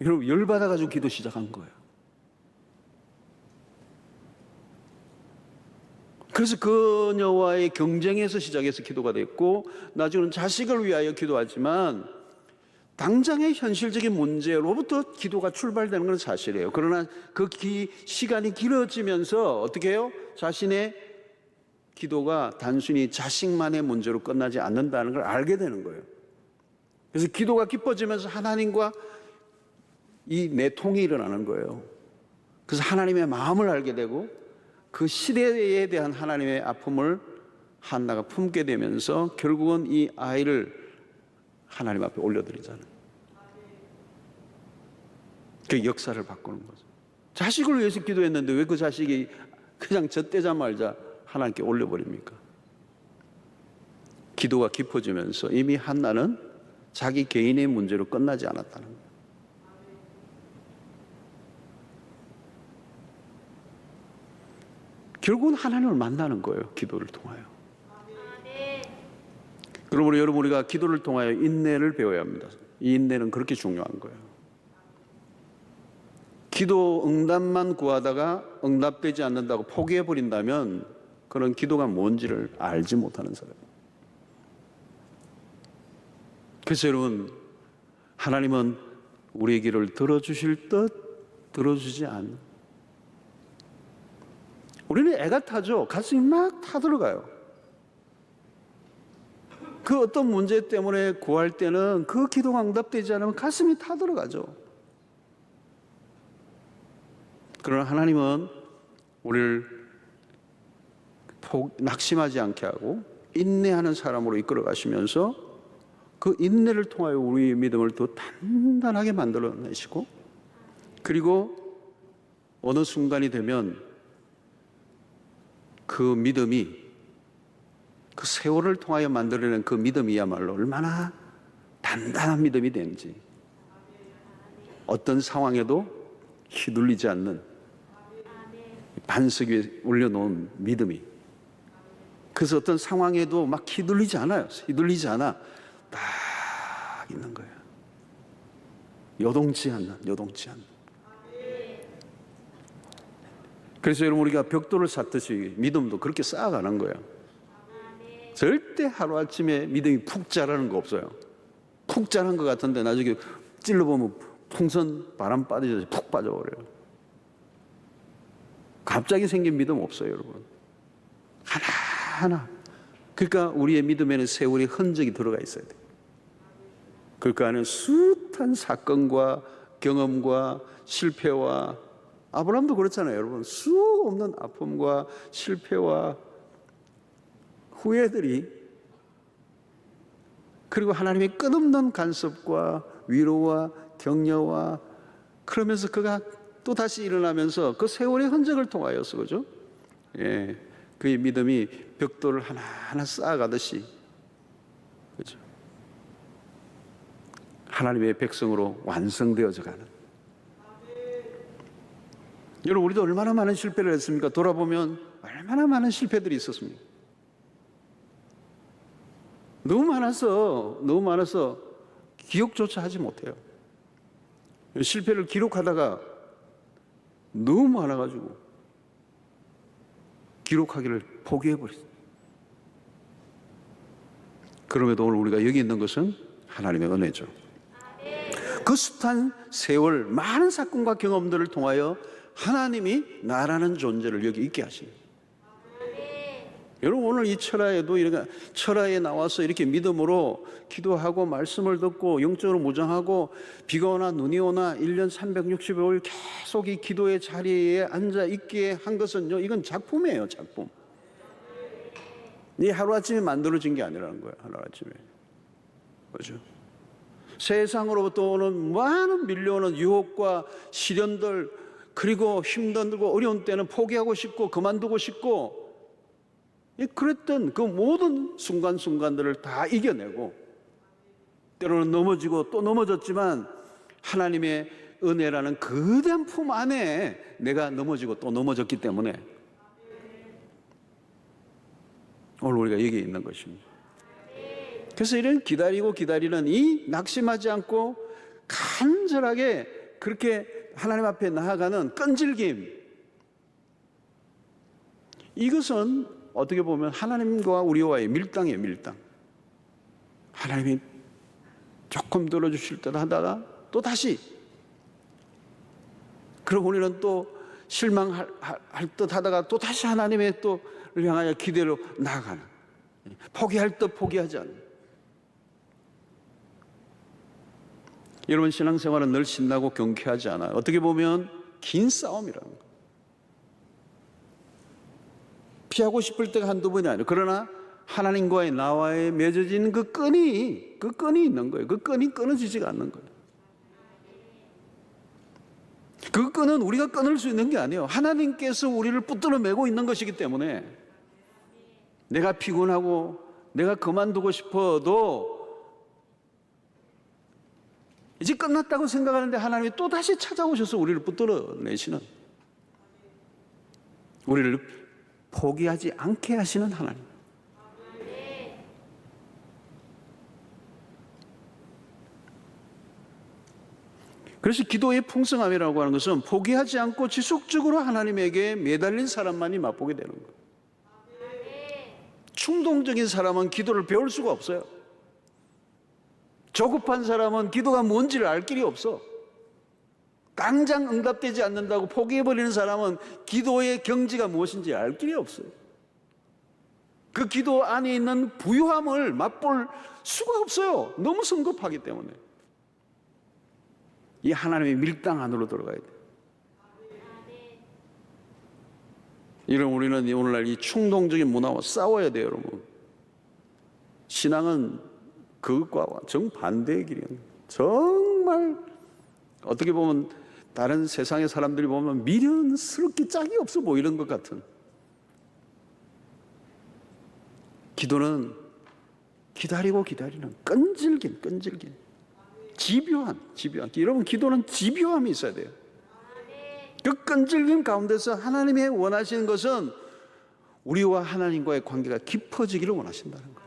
여러분, 열받아가지고 기도 시작한 거예요. 그래서 그녀와의 경쟁에서 시작해서 기도가 됐고, 나중에는 자식을 위하여 기도하지만 당장의 현실적인 문제로부터 기도가 출발되는 건 사실이에요. 그러나 그 시간이 길어지면서 어떻게 해요? 자신의 기도가 단순히 자식만의 문제로 끝나지 않는다는 걸 알게 되는 거예요. 그래서 기도가 깊어지면서 하나님과 이 내통이 일어나는 거예요. 그래서 하나님의 마음을 알게 되고 그 시대에 대한 하나님의 아픔을 한나가 품게 되면서 결국은 이 아이를 하나님 앞에 올려드리잖아요. 그 역사를 바꾸는 거죠. 자식을 위해서 기도했는데 왜 그 자식이 그냥 젖대자 말자 하나님께 올려버립니까? 기도가 깊어지면서 이미 한나는 자기 개인의 문제로 끝나지 않았다는 거예요. 결국은 하나님을 만나는 거예요. 기도를 통하여. 그러므로 여러분, 우리가 기도를 통하여 인내를 배워야 합니다. 이 인내는 그렇게 중요한 거예요. 기도 응답만 구하다가 응답되지 않는다고 포기해버린다면 그런 기도가 뭔지를 알지 못하는 사람. 그래서 여러분, 하나님은 우리의 기도를 들어주실 듯 들어주지 않는. 우리는 애가 타죠. 가슴이 막 타들어가요. 그 어떤 문제 때문에 구할 때는 그 기도가 응답되지 않으면 가슴이 타들어가죠. 그러나 하나님은 우리를 낙심하지 않게 하고 인내하는 사람으로 이끌어 가시면서 그 인내를 통하여 우리의 믿음을 더 단단하게 만들어내시고, 그리고 어느 순간이 되면 그 믿음이, 그 세월을 통하여 만들어낸 그 믿음이야말로 얼마나 단단한 믿음이 되는지, 어떤 상황에도 휘둘리지 않는 반석 위에 올려놓은 믿음이, 그래서 어떤 상황에도 막 휘둘리지 않아요. 휘둘리지 않아. 딱 있는 거예요. 요동치 않는. 그래서 여러분, 우리가 벽돌을 쌓듯이 믿음도 그렇게 쌓아가는 거예요. 절대 하루아침에 믿음이 푹 자라는 거 없어요. 푹 자란 것 같은데 나중에 찔러보면 풍선 바람 빠지듯이 푹 빠져버려요. 갑자기 생긴 믿음 없어요, 여러분. 하나하나. 그러니까 우리의 믿음에는 세월의 흔적이 들어가 있어야 돼요. 그 안에 숱한 사건과 경험과 실패와, 아브라함도 그렇잖아요, 여러분. 수 없는 아픔과 실패와 후회들이, 그리고 하나님의 끝없는 간섭과 위로와 격려와, 그러면서 그가 또 다시 일어나면서 그 세월의 흔적을 통하여서, 그죠? 예, 그의 믿음이 벽돌을 하나하나 쌓아가듯이, 그죠? 하나님의 백성으로 완성되어져 가는. 여러분, 우리도 얼마나 많은 실패를 했습니까? 돌아보면 얼마나 많은 실패들이 있었습니까? 너무 많아서 기억조차 하지 못해요. 실패를 기록하다가 너무 많아가지고 기록하기를 포기해버렸어요. 그럼에도 오늘 우리가 여기 있는 것은 하나님의 은혜죠. 그 숱한 세월, 많은 사건과 경험들을 통하여 하나님이 나라는 존재를 여기 있게 하십니다. 여러분, 오늘 이 철야에도 이렇게 철야에 나와서 이렇게 믿음으로 기도하고 말씀을 듣고 영적으로 무장하고, 비가 오나 눈이 오나 1년 365일 계속 이 기도의 자리에 앉아 있게 한 것은요, 이건 작품이에요, 작품. 이 하루아침에 만들어진 게 아니라는 거예요, 하루아침에. 그렇죠? 세상으로부터 오는 많은 밀려오는 유혹과 시련들, 그리고 힘들고 어려운 때는 포기하고 싶고 그만두고 싶고, 그랬던 그 모든 순간순간들을 다 이겨내고, 때로는 넘어지고 또 넘어졌지만 하나님의 은혜라는 거대한 품 안에 내가 넘어지고 또 넘어졌기 때문에 오늘 우리가 여기 있는 것입니다. 그래서 이런 기다리는 이 낙심하지 않고 간절하게 그렇게 하나님 앞에 나아가는 끈질김, 이것은 어떻게 보면 하나님과 우리와의 밀당이에요, 밀당. 하나님이 조금 들어주실 듯 하다가 또 다시, 그리고 우리는 또 실망할 듯 하다가 또 다시 하나님의 또를 향하여 기대로 나아가는, 포기할 듯 포기하지 않는. 여러분, 신앙생활은 늘 신나고 경쾌하지 않아요. 어떻게 보면 긴 싸움이라는 거예요. 피하고 싶을 때가 한두 번이 아니에요. 그러나 하나님과의 나와의 맺어진 그 끈이 있는 거예요. 그 끈이 끊어지지가 않는 거예요. 그 끈은 우리가 끊을 수 있는 게 아니에요. 하나님께서 우리를 붙들어 매고 있는 것이기 때문에, 내가 피곤하고 내가 그만두고 싶어도 이제 끝났다고 생각하는데 하나님이 또 다시 찾아오셔서 우리를 붙들어 내시는, 우리를 포기하지 않게 하시는 하나님. 그래서 기도의 풍성함이라고 하는 것은 포기하지 않고 지속적으로 하나님에게 매달린 사람만이 맛보게 되는 거예요. 충동적인 사람은 기도를 배울 수가 없어요. 조급한 사람은 기도가 뭔지를 알 길이 없어. 당장 응답되지 않는다고 포기해버리는 사람은 기도의 경지가 무엇인지 알 길이 없어요. 그 기도 안에 있는 부유함을 맛볼 수가 없어요. 너무 성급하기 때문에. 이 하나님의 밀당 안으로 들어가야 돼요. 이런 우리는 오늘날 이 충동적인 문화와 싸워야 돼요, 여러분. 신앙은 그것과 정반대의 길이에요. 정말 어떻게 보면 다른 세상의 사람들이 보면 미련스럽게 짝이 없어 보이는 것 같은. 기도는 기다리고 기다리는 끈질긴 집요한. 여러분, 기도는 집요함이 있어야 돼요. 그 끈질긴 가운데서 하나님의 원하시는 것은 우리와 하나님과의 관계가 깊어지기를 원하신다는 거예요.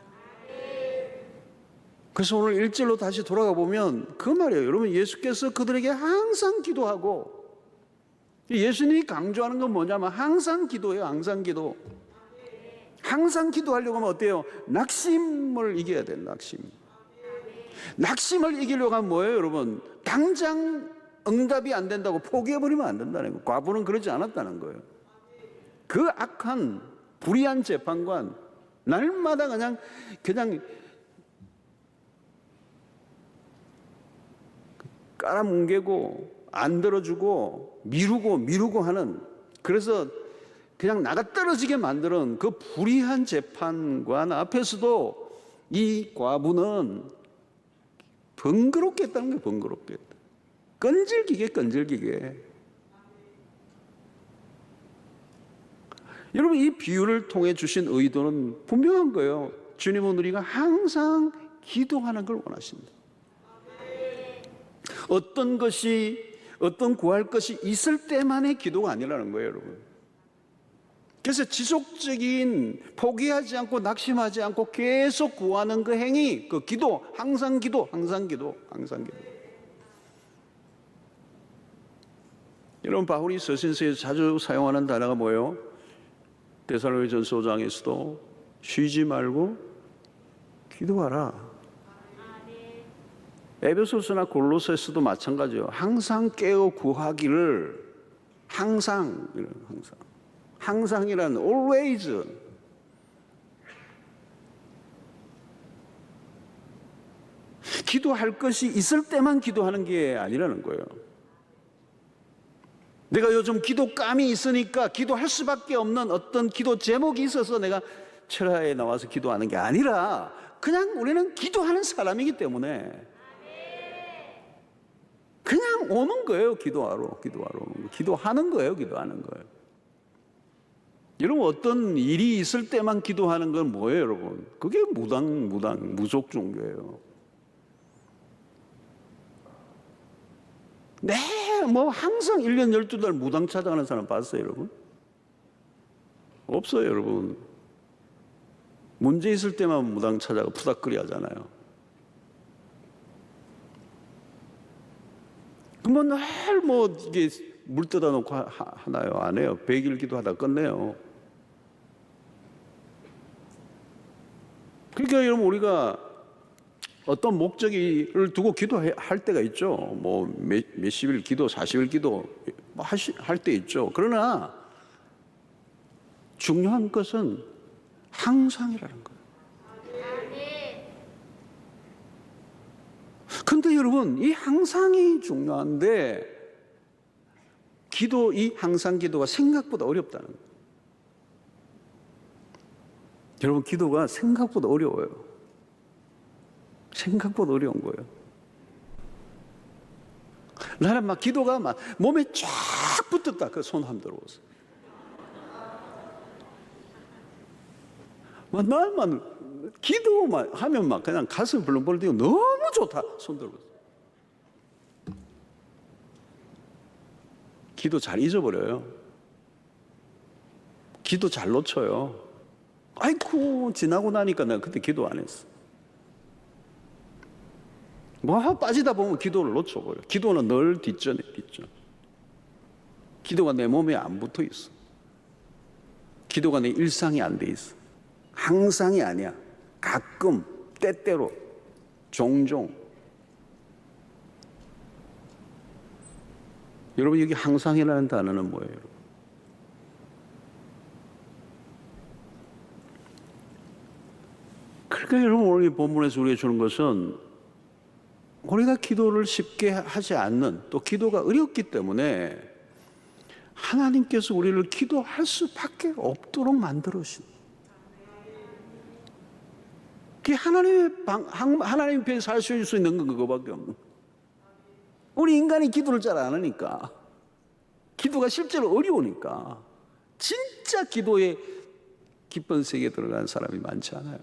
그래서 오늘 1절로 다시 돌아가 보면 그 말이에요. 여러분, 예수께서 그들에게 항상 기도하고, 예수님이 강조하는 건 뭐냐면 항상 기도예요. 항상 기도. 항상 기도하려고 하면 어때요? 낙심을 이겨야 돼요. 낙심을 이기려고 하면 뭐예요, 여러분? 당장 응답이 안 된다고 포기해버리면 안 된다는 거예요. 과부는 그러지 않았다는 거예요. 그 악한 불의한 재판관, 날마다 그냥 깔아뭉개고 안 들어주고 미루고 하는, 그래서 그냥 나가 떨어지게 만드는 그 불의한 재판관 앞에서도 이 과부는 번거롭게 했다는 거예요. 번거롭게 했다. 끈질기게. 여러분, 이 비유를 통해 주신 의도는 분명한 거예요. 주님은 우리가 항상 기도하는 걸 원하신다. 어떤 구할 것이 있을 때만의 기도가 아니라는 거예요, 여러분. 그래서 지속적인, 포기하지 않고 낙심하지 않고 계속 구하는 그 행위, 그 기도, 항상 기도. 여러분, 바울이 서신서에서 자주 사용하는 단어가 뭐예요? 데살로니가전서 5장에서도 쉬지 말고 기도하라. 에베소서나 골로새서도 마찬가지예요. 항상 깨어 구하기를, 항상이란 always. 기도할 것이 있을 때만 기도하는 게 아니라는 거예요. 내가 요즘 기도감이 있으니까 기도할 수밖에 없는 어떤 기도 제목이 있어서 내가 철야에 나와서 기도하는 게 아니라 그냥 우리는 기도하는 사람이기 때문에 그냥 오는 거예요. 기도하러. 기도하는 거예요. 여러분, 어떤 일이 있을 때만 기도하는 건 뭐예요, 여러분? 그게 무속 종교예요. 네, 항상 1년 12달 무당 찾아가는 사람 봤어요, 여러분? 없어요, 여러분. 문제 있을 때만 무당 찾아가 푸닥거리 하잖아요. 날 이게 물 떠다 놓고 하나요? 안 해요. 100일 기도하다 끝내요. 그러니까 여러분, 우리가 어떤 목적을 두고 기도할 때가 있죠. 몇십일 기도, 40일 기도 할 때 있죠. 그러나 중요한 것은 항상이라는 거예요. 근데 여러분, 이 항상이 중요한데 이 항상 기도가 생각보다 어렵다는 거예요. 여러분, 기도가 생각보다 어려워요. 생각보다 어려운 거예요. 나는 기도가 몸에 쫙 붙었다. 그 손 한번 들어보세요. 날만 기도만 하면 그냥 가슴 벌렁벌렁 뛰고 너무 좋다. 손 들어보세요. 기도 잘 잊어버려요. 기도 잘 놓쳐요. 아이고, 지나고 나니까 내가 그때 기도 안 했어. 뭐 빠지다 보면 기도를 놓쳐버려. 기도는 늘 뒷전에 뒷전. 기도가 내 몸에 안 붙어 있어. 기도가 내 일상이 안 돼 있어. 항상이 아니야. 가끔, 때때로, 종종. 여러분, 여기 항상이라는 단어는 뭐예요? 그러니까 여러분, 오늘 이 본문에서 우리가 주는 것은 우리가 기도를 쉽게 하지 않는, 또 기도가 어렵기 때문에 하나님께서 우리를 기도할 수밖에 없도록 만들어주신, 그게 하나님 편에 살 수 있는 건 그거밖에 없는 거예요. 우리 인간이 기도를 잘 안 하니까, 기도가 실제로 어려우니까 진짜 기도의 깊은 세계에 들어가는 사람이 많지 않아요.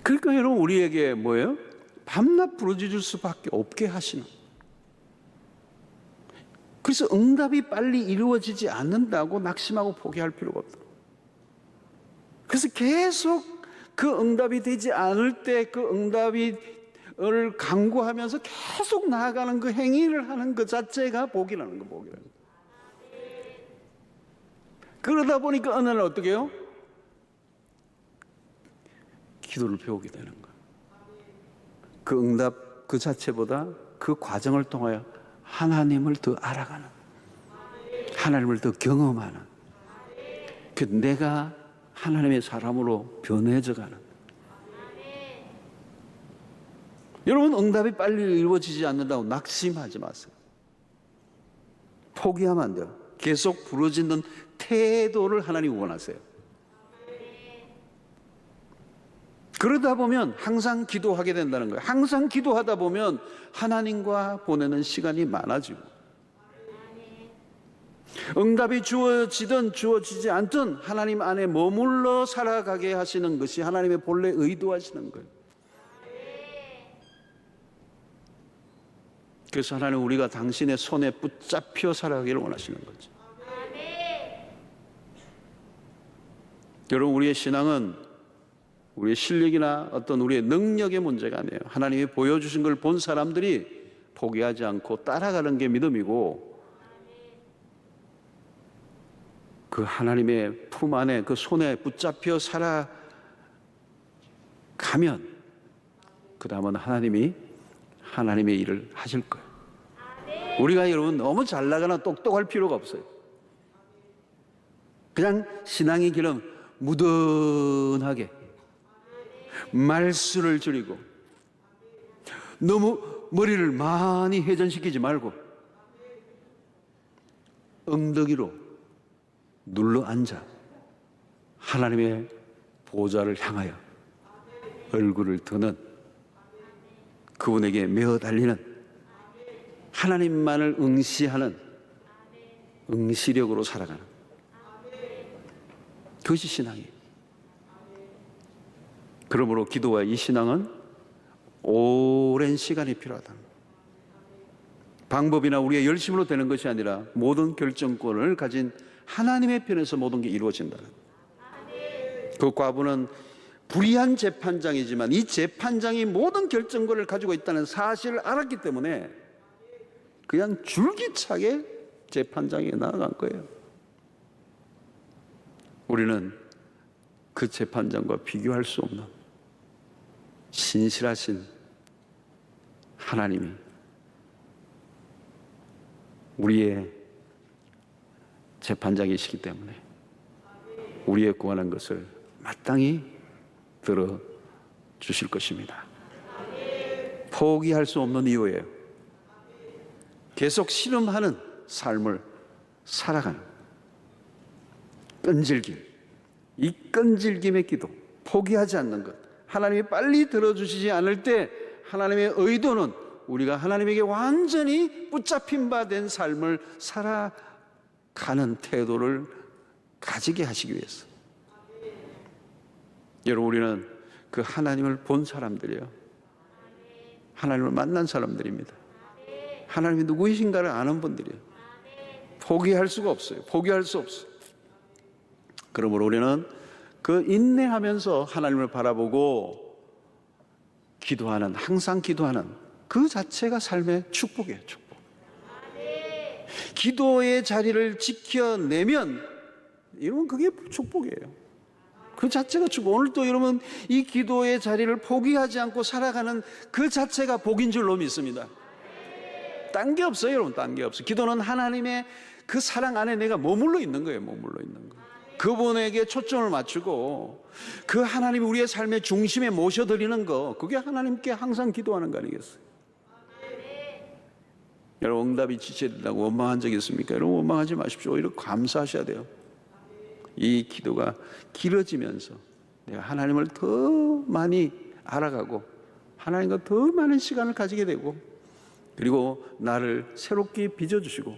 그러니까 여러분, 우리에게 뭐예요? 밤낮 부르짖을 수밖에 없게 하시는. 그래서 응답이 빨리 이루어지지 않는다고 낙심하고 포기할 필요가 없다. 그래서 계속 그 응답이 되지 않을 때 그 응답을 간구하면서 계속 나아가는 그 행위를 하는 그 자체가 복이라는 거, 복이라는 거. 그러다 보니까 어느 날 어떻게 해요? 기도를 배우게 되는 거예요. 그 응답 그 자체보다 그 과정을 통하여 하나님을 더 알아가는, 하나님을 더 경험하는, 그 내가 하나님의 사람으로 변해져 가는. 여러분, 응답이 빨리 이루어지지 않는다고 낙심하지 마세요. 포기하면 안 돼요. 계속 부르짖는 태도를 하나님이 원하세요. 그러다 보면 항상 기도하게 된다는 거예요. 항상 기도하다 보면 하나님과 보내는 시간이 많아지고, 응답이 주어지든 주어지지 않든 하나님 안에 머물러 살아가게 하시는 것이 하나님의 본래 의도하시는 거예요. 그래서 하나님, 우리가 당신의 손에 붙잡혀 살아가기를 원하시는 거죠. 여러분, 우리의 신앙은 우리의 실력이나 어떤 우리의 능력의 문제가 아니에요. 하나님이 보여주신 걸 본 사람들이 포기하지 않고 따라가는 게 믿음이고, 그 하나님의 품 안에 그 손에 붙잡혀 살아가면 그 다음은 하나님이 하나님의 일을 하실 거예요. 우리가 여러분 너무 잘 나가나 똑똑할 필요가 없어요. 그냥 신앙의 길은 무던하게 말수를 줄이고 너무 머리를 많이 회전시키지 말고 엉덩이로 눌러 앉아 하나님의 보좌를 향하여 얼굴을 드는, 그분에게 메어 달리는, 하나님만을 응시하는 응시력으로 살아가는, 그것이 신앙이에요. 그러므로 기도와 이 신앙은 오랜 시간이 필요하다. 방법이나 우리의 열심으로 되는 것이 아니라 모든 결정권을 가진 하나님의 편에서 모든 게 이루어진다. 그 과부는 불의한 재판장이지만 이 재판장이 모든 결정권을 가지고 있다는 사실을 알았기 때문에 그냥 줄기차게 재판장에 나아간 거예요. 우리는 그 재판장과 비교할 수 없는 신실하신 하나님이 우리의 재판장이시기 때문에 우리의 구하는 것을 마땅히 들어주실 것입니다. 포기할 수 없는 이유예요. 계속 실험하는 삶을 살아가는 끈질김, 이 끈질김의 기도, 포기하지 않는 것, 하나님이 빨리 들어주시지 않을 때 하나님의 의도는 우리가 하나님에게 완전히 붙잡힌 바 된 삶을 살아가는 태도를 가지게 하시기 위해서. 여러분, 우리는 그 하나님을 본 사람들이에요. 하나님을 만난 사람들입니다. 하나님이 누구이신가를 아는 분들이에요. 포기할 수가 없어요. 포기할 수 없어요. 그러므로 우리는 그 인내하면서 하나님을 바라보고 기도하는, 항상 기도하는 그 자체가 삶의 축복이에요. 축복. 기도의 자리를 지켜내면 이러면 그게 축복이에요. 그 자체가 축복. 오늘 또 여러분 이 기도의 자리를 포기하지 않고 살아가는 그 자체가 복인 줄로 믿습니다. 딴 게 없어요, 여러분. 딴 게 없어요. 기도는 하나님의 그 사랑 안에 내가 머물러 있는 거예요. 머물러 있는 거. 그분에게 초점을 맞추고 그 하나님이 우리의 삶의 중심에 모셔드리는 거, 그게 하나님께 항상 기도하는 거 아니겠어요? 여러분 응답이 지체된다고 원망한 적 있습니까? 여러분 원망하지 마십시오. 오히려 감사하셔야 돼요. 이 기도가 길어지면서 내가 하나님을 더 많이 알아가고 하나님과 더 많은 시간을 가지게 되고, 그리고 나를 새롭게 빚어주시고,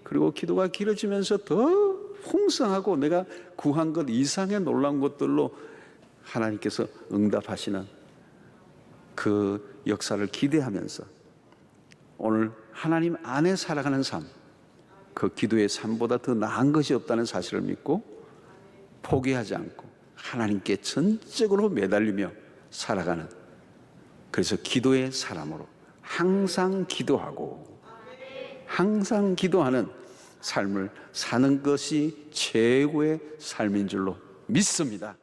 그리고 기도가 길어지면서 더 풍성하고 내가 구한 것 이상의 놀라운 것들로 하나님께서 응답하시는 그 역사를 기대하면서 오늘 하나님 안에 살아가는 삶, 그 기도의 삶보다 더 나은 것이 없다는 사실을 믿고 포기하지 않고 하나님께 전적으로 매달리며 살아가는, 그래서 기도의 사람으로 항상 기도하고 항상 기도하는 삶을 사는 것이 최고의 삶인 줄로 믿습니다.